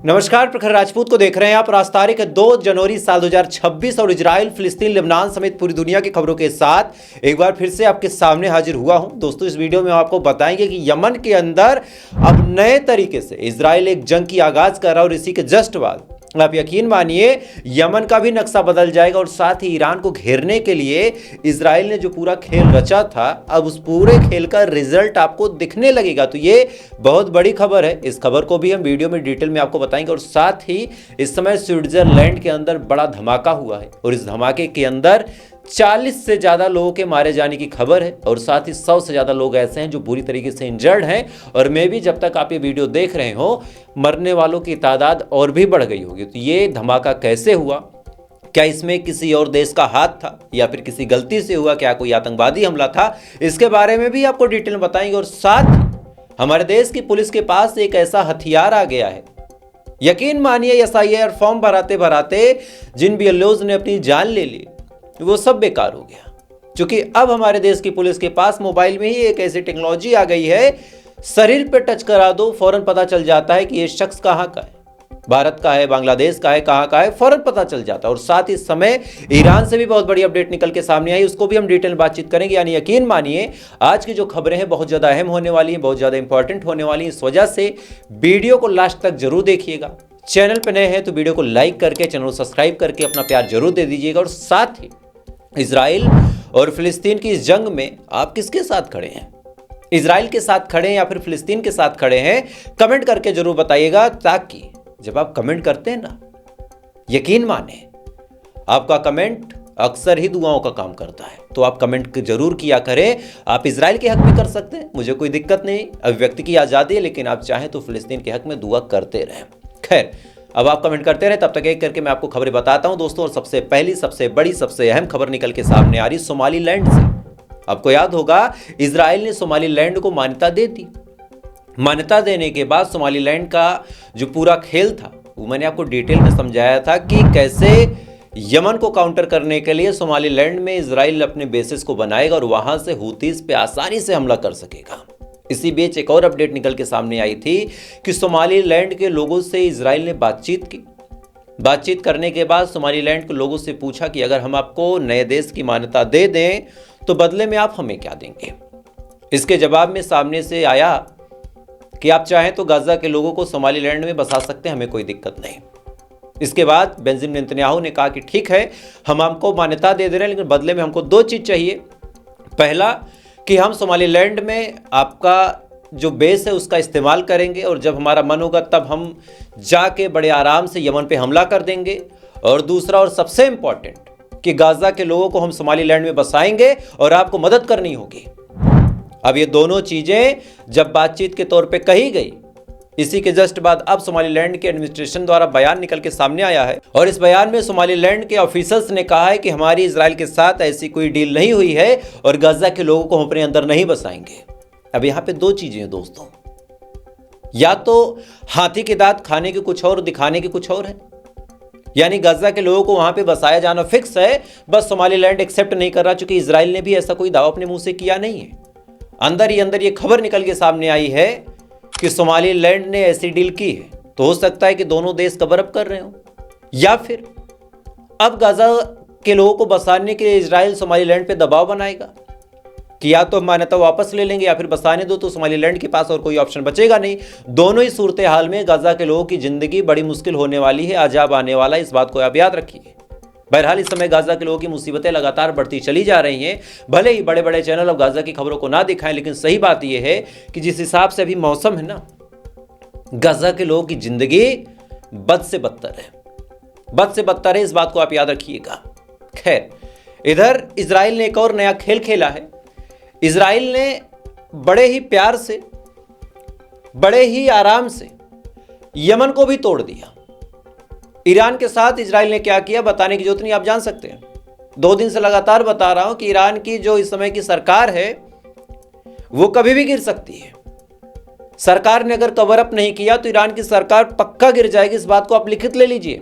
नमस्कार, प्रखर राजपूत को देख रहे हैं आप। और आज तारीख 2 जनवरी साल 2026 और इजराइल, फिलिस्तीन, लेबनान समेत पूरी दुनिया की खबरों के साथ एक बार फिर से आपके सामने हाजिर हुआ हूं। दोस्तों, इस वीडियो में हम आपको बताएंगे कि यमन के अंदर अब नए तरीके से इजराइल एक जंग की आगाज कर रहा है और इसी के जस्ट बाद आप यकीन मानिए यमन का भी नक्शा बदल जाएगा और साथ ही ईरान को घेरने के लिए इजराइल ने जो पूरा खेल रचा था, अब उस पूरे खेल का रिजल्ट आपको दिखने लगेगा। तो ये बहुत बड़ी खबर है। इस खबर को भी हम वीडियो में डिटेल में आपको बताएंगे। और साथ ही इस समय स्विट्जरलैंड के अंदर बड़ा धमाका हुआ है और इस धमाके के अंदर 40 से ज्यादा लोगों के मारे जाने की खबर है और साथ ही 100 से ज्यादा लोग ऐसे हैं जो बुरी तरीके से इंजर्ड हैं। और मे भी जब तक आप ये वीडियो देख रहे हो मरने वालों की तादाद और भी बढ़ गई होगी। तो ये धमाका कैसे हुआ, क्या इसमें किसी और देश का हाथ था या फिर किसी गलती से हुआ, क्या कोई आतंकवादी हमला था, इसके बारे में भी आपको डिटेल में बताएंगे। और साथ ही हमारे देश की पुलिस के पास एक ऐसा हथियार आ गया है, यकीन मानिए SIR फॉर्म भराते भराते जिन BLOs ने अपनी जान ले ली वो सब बेकार हो गया। क्योंकि अब हमारे देश की पुलिस के पास मोबाइल में ही एक ऐसी टेक्नोलॉजी आ गई है, शरीर पे टच करा दो फौरन पता चल जाता है कि ये शख्स कहाँ का है, भारत का है, बांग्लादेश का है, कहाँ का है, फौरन पता चल जाता है। और साथ ही समय ईरान से भी बहुत बड़ी अपडेट निकल के सामने आई, उसको भी हम डिटेल बातचीत करेंगे। यानी यकीन मानिए आज की जो खबरें हैं बहुत ज़्यादा अहम होने वाली हैं, बहुत ज़्यादा इंपॉर्टेंट होने वाली हैं। इस वजह से वीडियो को लास्ट तक जरूर देखिएगा। चैनल पर नए हैं तो वीडियो को लाइक करके, चैनल को सब्सक्राइब करके अपना प्यार जरूर दे दीजिएगा। और साथ ही इजराइल और फिलिस्तीन की इस जंग में आप किसके साथ खड़े हैं, इजराइल के साथ खड़े हैं या फिर फिलिस्तीन के साथ खड़े हैं, कमेंट करके जरूर बताइएगा। ताकि जब आप कमेंट करते हैं ना, यकीन माने आपका कमेंट अक्सर ही दुआओं का काम करता है। तो आप कमेंट जरूर किया करें। आप इजराइल के हक में कर सकते हैं, मुझे कोई दिक्कत नहीं, अभिव्यक्ति की आज़ादी है, लेकिन आप चाहें तो फिलिस्तीन के हक में दुआ करते रहें। खैर, अब आप कमेंट करते रहे, तब तक एक करके मैं आपको खबरें बताता हूं दोस्तों। और सबसे पहली, सबसे बड़ी, सबसे अहम खबर निकल के सामने आ रही सोमालीलैंड से। आपको याद होगा इजराइल ने सोमालीलैंड को मान्यता दे दी। मान्यता देने के बाद सोमालीलैंड का जो पूरा खेल था वो मैंने आपको डिटेल में समझाया था कि कैसे यमन को काउंटर करने के लिए सोमालीलैंड में इजराइल अपने बेसिस को बनाएगा और वहां से हूतीस पे आसानी से हमला कर सकेगा। इसी बीच एक और अपडेट निकल के सामने आई थी कि सोमालीलैंड के लोगों से इजराइल ने बातचीत की। बातचीत करने के बाद सोमालीलैंड के लोगों से पूछा कि अगर हम आपको नए देश की मान्यता दे दें तो बदले में आप हमें क्या देंगे। इसके जवाब में सामने से आया कि आप चाहें तो गाजा के लोगों को सोमालीलैंड में बसा सकते हैं, हमें कोई दिक्कत नहीं। इसके बाद बेंजामिन नेतन्याहू ने कहा कि ठीक है, हम आपको मान्यता दे रहे हैं, लेकिन बदले में हमको 2 चीज़ चाहिए। पहला कि हम सोमालीलैंड में आपका जो बेस है उसका इस्तेमाल करेंगे और जब हमारा मन होगा तब हम जाके बड़े आराम से यमन पे हमला कर देंगे। और दूसरा और सबसे इंपॉर्टेंट कि गाजा के लोगों को हम सोमालीलैंड में बसाएंगे और आपको मदद करनी होगी। अब ये दोनों चीज़ें जब बातचीत के तौर पे कही गई, इसी के जस्ट बाद अब सोमालीलैंड के एडमिनिस्ट्रेशन द्वारा बयान निकल के सामने आया है। और इस बयान में सोमालीलैंड के ऑफिसर्स ने कहा है कि हमारी इजराइल के साथ ऐसी कोई डील नहीं हुई है और गाजा के लोगों को हम अपने अंदर नहीं बसाएंगे। अब यहाँ पे 2 चीजें हैं दोस्तों, या तो हाथी के दांत खाने के कुछ और, दिखाने के कुछ और है। यानी गाजा के लोगों को वहां पे बसाया जाना फिक्स है, बस सोमालीलैंड एक्सेप्ट नहीं कर रहा, चूंकि इजराइल ने भी ऐसा कोई दावा अपने मुंह से किया नहीं है। अंदर ही अंदर ये खबर निकल के सामने आई है कि सोमालीलैंड ने ऐसी डील की है। तो हो सकता है कि दोनों देश कवर अप कर रहे हो, या फिर अब गाजा के लोगों को बसाने के लिए इजराइल सोमालीलैंड पे दबाव बनाएगा कि या तो मान्यता वापस ले लेंगे या फिर बसाने दो, तो सोमालीलैंड के पास और कोई ऑप्शन बचेगा नहीं। दोनों ही सूरत हाल में गाजा के लोगों की जिंदगी बड़ी मुश्किल होने वाली है, अजाब आने वाला है, इस बात को आप याद रखिए। बहरहाल इस समय गाजा के लोगों की मुसीबतें लगातार बढ़ती चली जा रही हैं। भले ही बड़े बड़े चैनल अब गाजा की खबरों को ना दिखाएं, लेकिन सही बात यह है कि जिस हिसाब से अभी मौसम है ना, गाजा के लोगों की जिंदगी बद से बदतर है, बद से बदतर है, इस बात को आप याद रखिएगा। खैर, इधर इजराइल ने एक और नया खेल खेला है। इजराइल ने बड़े ही प्यार से, बड़े ही आराम से यमन को भी तोड़ दिया। ईरान के साथ इजराइल ने क्या किया बताने की जरूरत नहीं, आप जान सकते हैं। 2 दिन से लगातार बता रहा हूं कि ईरान की जो इस समय की सरकार है वो कभी भी गिर सकती है। सरकार ने अगर कवर अप नहीं किया तो ईरान की सरकार पक्का गिर जाएगी, इस बात को आप लिखित ले लीजिए।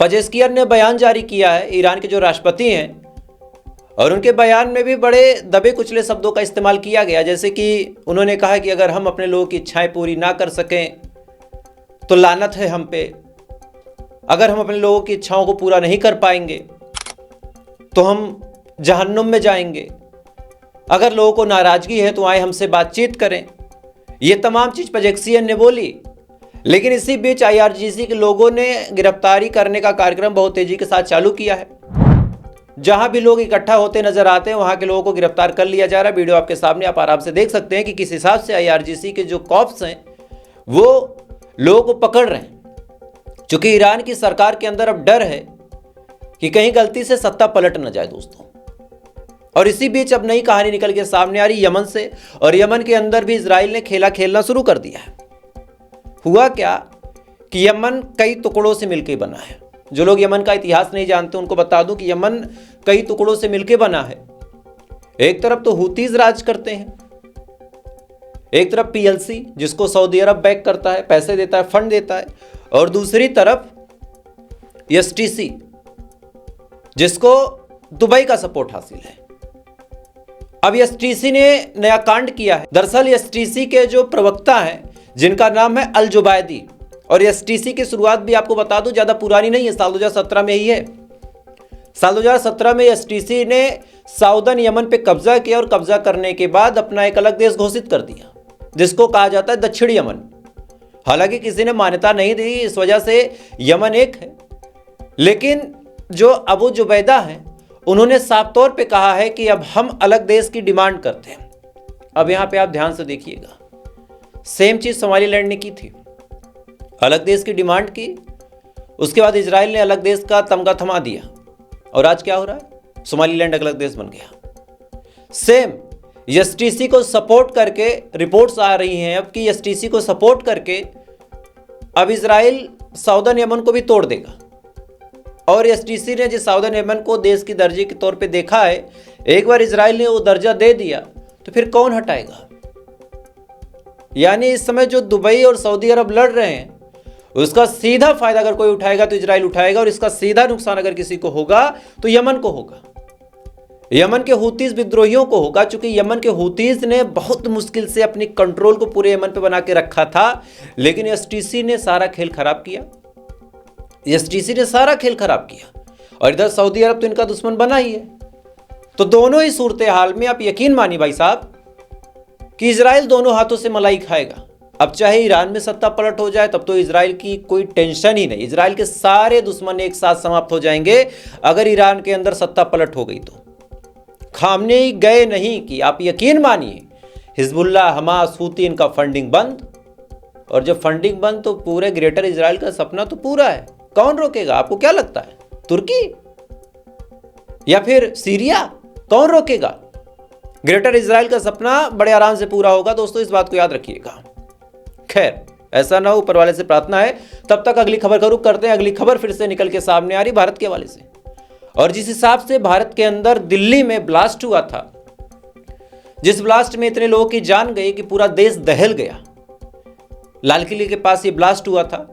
पेजेस्कियन ने बयान जारी किया है, ईरान के जो राष्ट्रपति हैं, और उनके बयान में भी बड़े दबे कुचले शब्दों का इस्तेमाल किया गया। जैसे कि उन्होंने कहा कि अगर हम अपने लोगों की इच्छाएं पूरी ना कर सकें तो लानत है हम पे। अगर हम अपने लोगों की इच्छाओं को पूरा नहीं कर पाएंगे तो हम जहन्नुम में जाएंगे। अगर लोगों को नाराजगी है तो आए हमसे बातचीत करें। ये तमाम चीज पजेक्सियन ने बोली। लेकिन इसी बीच IRGC के लोगों ने गिरफ्तारी करने का कार्यक्रम बहुत तेजी के साथ चालू किया है। जहां भी लोग इकट्ठा होते नजर आते हैं वहां के लोगों को गिरफ्तार कर लिया जा रहा है। वीडियो आपके सामने, आप आराम से देख सकते हैं कि किस हिसाब से IRGC के जो कॉप्स हैं वो लोगों को पकड़ रहे हैं। चूंकि ईरान की सरकार के अंदर अब डर है कि कहीं गलती से सत्ता पलट न जाए दोस्तों। और इसी बीच अब नई कहानी निकल के सामने आ रही यमन से, और यमन के अंदर भी इजराइल ने खेला खेलना शुरू कर दिया है। हुआ क्या कि यमन कई टुकड़ों से मिलकर बना है। जो लोग यमन का इतिहास नहीं जानते उनको बता दूं कि यमन कई टुकड़ों से मिलकर बना है। एक तरफ तो हुतीज राज करते हैं, एक तरफ PLC जिसको सऊदी अरब बैक करता है, पैसे देता है, फंड देता है, और दूसरी तरफ STC जिसको दुबई का सपोर्ट हासिल है। अब STC ने नया कांड किया है। दरअसल STC के जो प्रवक्ता हैं जिनका नाम है अल जुबैदी, और STC की शुरुआत भी आपको बता दूं ज्यादा पुरानी नहीं है, साल 2017 में ही है। साल 2017 में STC ने साउदर्न यमन पे कब्जा किया, और कब्जा करने के बाद अपना एक अलग देश घोषित कर दिया जिसको कहा जाता है दक्षिण यमन। हालांकि किसी ने मान्यता नहीं दी, इस वजह से यमन एक है। लेकिन जो अबू जुबैदा हैं उन्होंने साफ तौर पे कहा है कि अब हम अलग देश की डिमांड करते हैं। अब यहां पे आप ध्यान से देखिएगा, सेम चीज सोमालीलैंड ने की थी, अलग देश की डिमांड की। उसके बाद इजराइल ने अलग देश का तमगा थमा दिया, और आज क्या हो रहा है, सोमालीलैंड अलग देश बन गया। सेम STC को सपोर्ट करके रिपोर्ट्स आ रही हैं अब कि STC को सपोर्ट करके अब इजराइल साउदर्न यमन को भी तोड़ देगा। और STC ने जिस साउदर्न यमन को देश की दर्जे के तौर पे देखा है, एक बार इजराइल ने वो दर्जा दे दिया तो फिर कौन हटाएगा। यानी इस समय जो दुबई और सऊदी अरब लड़ रहे हैं उसका सीधा फायदा अगर कोई उठाएगा तो इजराइल उठाएगा, और इसका सीधा नुकसान अगर किसी को होगा तो यमन को होगा, यमन के हुतीज विद्रोहियों को होगा। चूंकि यमन के हुतीज ने बहुत मुश्किल से अपनी कंट्रोल को पूरे यमन पे बना के रखा था, लेकिन STC ने सारा खेल खराब किया। STC ने सारा खेल खराब किया, और इधर सऊदी अरब तो इनका दुश्मन बना ही है। तो दोनों ही सूरत हाल में आप यकीन मानिए भाई साहब कि इजराइल दोनों हाथों से मलाई खाएगा। अब चाहे ईरान में सत्ता पलट हो जाए तब तो इजराइल की कोई टेंशन ही नहीं, इजराइल के सारे दुश्मन एक साथ समाप्त हो जाएंगे अगर ईरान के अंदर सत्ता पलट हो गई तो। खामनेई गए नहीं कि आप यकीन मानिए हिजबुल्लाह, हमास, हूती, इनका फंडिंग बंद। और जब फंडिंग बंद तो पूरे ग्रेटर इजराइल का सपना तो पूरा है। कौन रोकेगा? आपको क्या लगता है, तुर्की या फिर सीरिया? कौन रोकेगा? ग्रेटर इजराइल का सपना बड़े आराम से पूरा होगा दोस्तों, इस बात को याद रखिएगा। खैर, ऐसा ना हो, ऊपर वाले से प्रार्थना है। तब तक अगली खबर का रुख करते हैं। अगली खबर फिर से निकल के सामने आ रही भारत के हवाले से, और जिस हिसाब से भारत के अंदर दिल्ली में ब्लास्ट हुआ था, जिस ब्लास्ट में इतने लोगों की जान गई कि पूरा देश दहल गया। लाल किले के पास ये ब्लास्ट हुआ था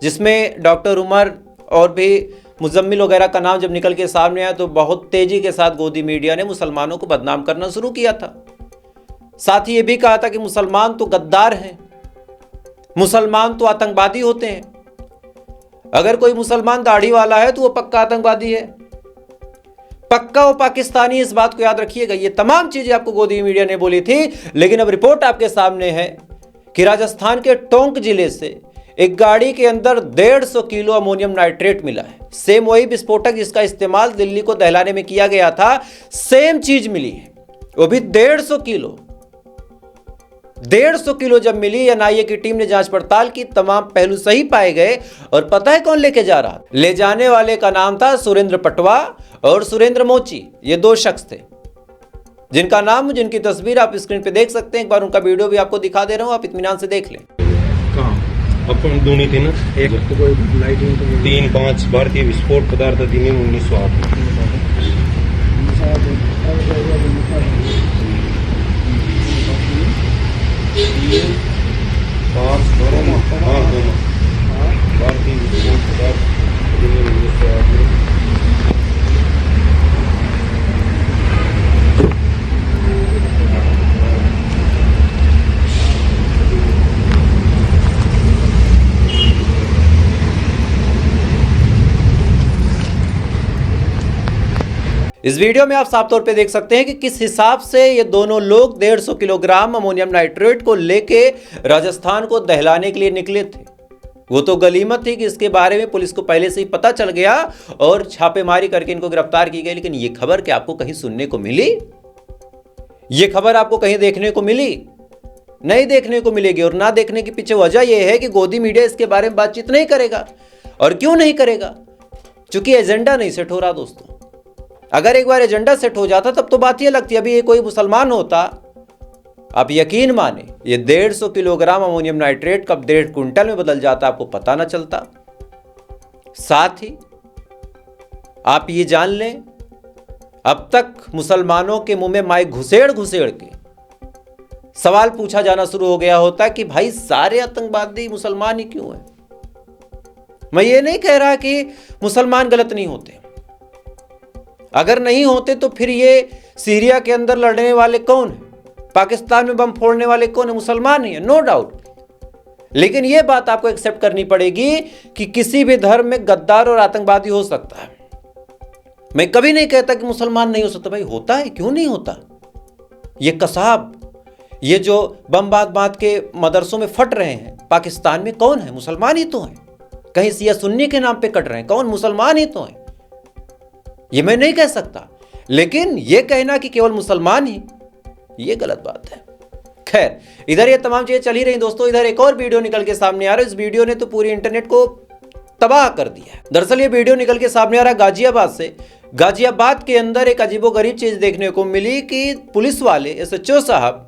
जिसमें डॉक्टर उमर और भी मुजम्मिल वगैरह का नाम जब निकल के सामने आया तो बहुत तेजी के साथ गोदी मीडिया ने मुसलमानों को बदनाम करना शुरू किया था। साथ ही ये भी कहा था कि मुसलमान तो गद्दार हैं, मुसलमान तो आतंकवादी होते हैं। अगर कोई मुसलमान दाढ़ी वाला है तो वो पक्का आतंकवादी है, पक्का वो पाकिस्तानी। इस बात को याद रखिएगा। ये तमाम चीजें आपको गोदी मीडिया ने बोली थी, लेकिन अब रिपोर्ट आपके सामने है कि राजस्थान के टोंक जिले से एक गाड़ी के अंदर 150 किलो अमोनियम नाइट्रेट मिला है। सेम वही विस्फोटक जिसका इस्तेमाल दिल्ली को दहलाने में किया गया था, सेम चीज मिली है, वो भी 150 किलो। 150 किलो जब मिली, NIA की टीम ने जांच पड़ताल की, तमाम पहलू सही पाए गए। और पता है कौन लेके जा रहा? ले जाने वाले का नाम था सुरेंद्र पटवा और सुरेंद्र मोची। ये दो शख्स थे जिनका नाम, जिनकी तस्वीर आप स्क्रीन पे देख सकते हैं। एक बार उनका वीडियो भी आपको दिखा दे रहा हूं, आप इत्मीनान से देख लें। अपन दूनी थी ना, एक 3-5 भारतीय विस्फोट पदार्थ अधिनियम 1908। भारतीय विस्फोट पदार्थ अधिनियम 1908। इस वीडियो में आप साफ तौर पे देख सकते हैं कि किस हिसाब से ये दोनों लोग 150 किलोग्राम अमोनियम नाइट्रेट को लेके राजस्थान को दहलाने के लिए निकले थे। वो तो गनीमत थी कि इसके बारे में पुलिस को पहले से ही पता चल गया और छापेमारी करके इनको गिरफ्तार की गई। लेकिन ये खबर क्या आपको कहीं सुनने को मिली? ये खबर आपको कहीं देखने को मिली? नहीं देखने को मिलेगी। और ना देखने के पीछे वजह यह है कि गोदी मीडिया इसके बारे में बातचीत नहीं करेगा। और क्यों नहीं करेगा? क्योंकि एजेंडा नहीं सेट हो रहा दोस्तों। अगर एक बार एजेंडा सेट हो जाता तब तो बात ये लगती। अभी ये कोई मुसलमान होता, आप यकीन माने ये 150 किलोग्राम अमोनियम नाइट्रेट कब 1.5 क्विंटल में बदल जाता आपको पता ना चलता। साथ ही आप ये जान लें, अब तक मुसलमानों के मुंह में माइक घुसेड़ घुसेड़ के सवाल पूछा जाना शुरू हो गया होता कि भाई सारे आतंकवादी मुसलमान ही क्यों हैं। मैं ये नहीं कह रहा कि मुसलमान गलत नहीं होते, अगर नहीं होते तो फिर ये सीरिया के अंदर लड़ने वाले कौन है, पाकिस्तान में बम फोड़ने वाले कौन है? मुसलमान ही है, नो डाउट। लेकिन यह बात आपको एक्सेप्ट करनी पड़ेगी कि किसी भी धर्म में गद्दार और आतंकवादी हो सकता है। मैं कभी नहीं कहता कि मुसलमान नहीं हो सकता, भाई होता है, क्यों नहीं होता। ये कसाब, ये जो बम बांध के मदरसों में फट रहे हैं पाकिस्तान में, कौन है? मुसलमान ही तो हैं। कहीं सिया सुन्नी के नाम पे कट रहे हैं, कौन? मुसलमान ही तो हैं। ये मैं नहीं कह सकता, लेकिन ये कहना कि केवल मुसलमान ही, ये गलत बात है। खैर, इधर ये तमाम चीजें चल ही रही दोस्तों। इधर एक और वीडियो निकल के सामने आ रहा है। इस वीडियो ने तो पूरी इंटरनेट को तबाह कर दिया है। दरअसल ये वीडियो निकल के सामने आ रहा है गाजियाबाद से। गाजियाबाद के अंदर एक अजीबोगरीब चीज देखने को मिली कि पुलिस वाले एसएचओ साहब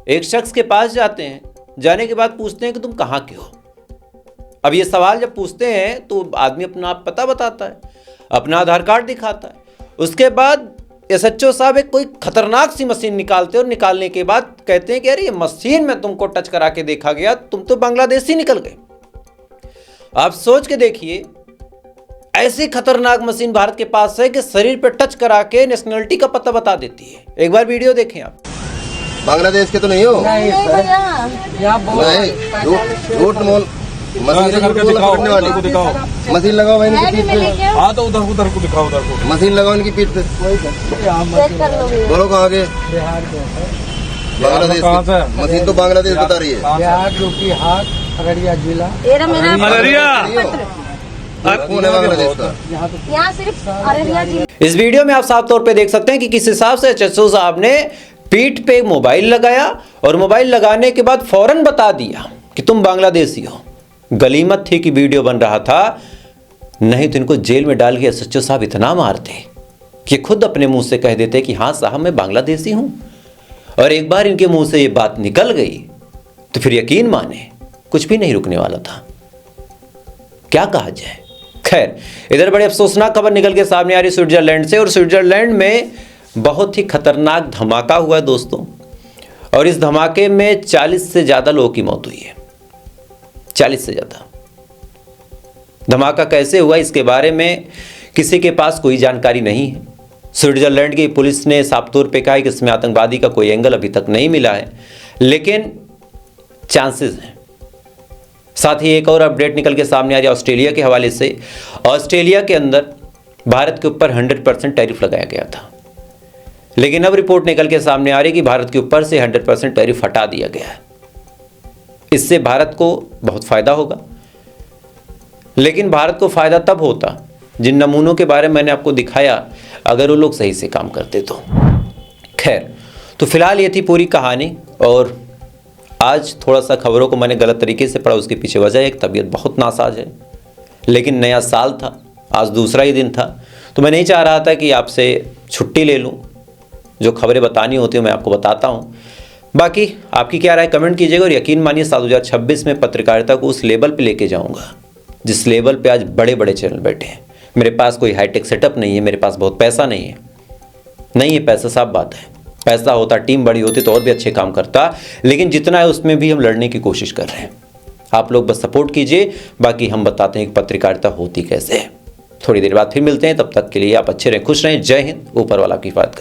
एक शख्स के पास जाते हैं, जाने के बाद पूछते हैं कि तुम कहाँ के हो। अब ये सवाल जब पूछते हैं तो आदमी अपना पता बताता है, अपना आधार कार्ड दिखाता है। उसके बाद एसएचओ साहब एक कोई खतरनाक सी मशीन निकालते हैं और निकालने के बाद कहते हैं कि अरे ये मशीन में तुमको टच करा के देखा गया, तुम तो बांग्लादेशी निकल गए। आप सोच के देखिए, ऐसी खतरनाक मशीन भारत के पास है कि शरीर पे टच करा के नेशनलिटी का पता बता देती है। एक बार वीडियो देखें आप। बांग्लादेश के तो नहीं हो? नहीं, झूठ मोल मशीन पकड़ने वाली मशीन लगाओ भाई इनकी पीठ पे। हाँ तो उधर को दिखाओ, उधर को मशीन लगाओ इनकी पीठ पे। बोलो कहाँ के? बांग्लादेश मशीन तो बांग्लादेश बता रही है। बिहार, यूपी, हाट, अररिया जिला। कौन है बांग्लादेश का? यहाँ सिर्फ अररिया जिला। इस वीडियो में आप साफ तौर पे देख सकते हैं कि किस हिसाब से एसएचओ साहब ने पीठ पे मोबाइल लगाया और मोबाइल लगाने के बाद फौरन बता दिया कि तुम बांग्लादेशी हो। गनीमत थी कि वीडियो बन रहा था, नहीं तो इनको जेल में डाल के एसएचओ साहब इतना मारते कि खुद अपने मुंह से कह देते कि हाँ साहब मैं बांग्लादेशी हूं। और एक बार इनके मुंह से ये बात निकल गई तो फिर यकीन माने कुछ भी नहीं रुकने वाला था। क्या कहा जाए। खैर, इधर बड़ी अफसोसनाक खबर निकल के सामने आ रही स्विट्जरलैंड से। और स्विट्जरलैंड में बहुत ही खतरनाक धमाका हुआ है दोस्तों। और इस धमाके में 40 से ज़्यादा लोगों की मौत हुई है। 40 से ज़्यादा। धमाका कैसे हुआ इसके बारे में किसी के पास कोई जानकारी नहीं है। स्विट्जरलैंड की पुलिस ने साफ तौर पे कहा है कि इसमें आतंकवादी का कोई एंगल अभी तक नहीं मिला है, लेकिन चांसेस हैं। साथ ही एक और अपडेट निकल के सामने आ रही है ऑस्ट्रेलिया के हवाले से। ऑस्ट्रेलिया के अंदर भारत के ऊपर 100% टैरिफ लगाया गया था, लेकिन अब रिपोर्ट निकल के सामने आ रही है कि भारत के ऊपर से 100% टैरिफ हटा दिया गया है। इससे भारत को बहुत फायदा होगा, लेकिन भारत को फायदा तब होता जिन नमूनों के बारे में मैंने आपको दिखाया, अगर वो लोग सही से काम करते तो। खैर, तो फिलहाल ये थी पूरी कहानी। और आज थोड़ा सा खबरों को मैंने गलत तरीके से पढ़ा, उसके पीछे वजह एक तबीयत बहुत नासाज है, लेकिन नया साल था, आज दूसरा ही दिन था, तो मैं नहीं चाह रहा था कि आपसे छुट्टी ले लूँ। जो खबरें बतानी होती हैं मैं आपको बताता हूँ। बाकी आपकी क्या राय कमेंट कीजिएगा। और यकीन मानिए साल 2026 में पत्रकारिता को उस लेवल पे लेके जाऊँगा जिस लेवल पे आज बड़े बड़े चैनल बैठे हैं। मेरे पास कोई हाईटेक सेटअप नहीं है, मेरे पास बहुत पैसा नहीं है पैसा साफ बात है। पैसा होता, टीम बड़ी होती तो और भी अच्छे काम करता, लेकिन जितना है उसमें भी हम लड़ने की कोशिश कर रहे हैं। आप लोग बस सपोर्ट कीजिए, बाकी हम बताते हैं कि पत्रकारिता होती कैसे है। थोड़ी देर बाद फिर मिलते हैं, तब तक के लिए आप अच्छे रहें, खुश रहें। जय हिंद, ऊपर वाला की हिफाजत।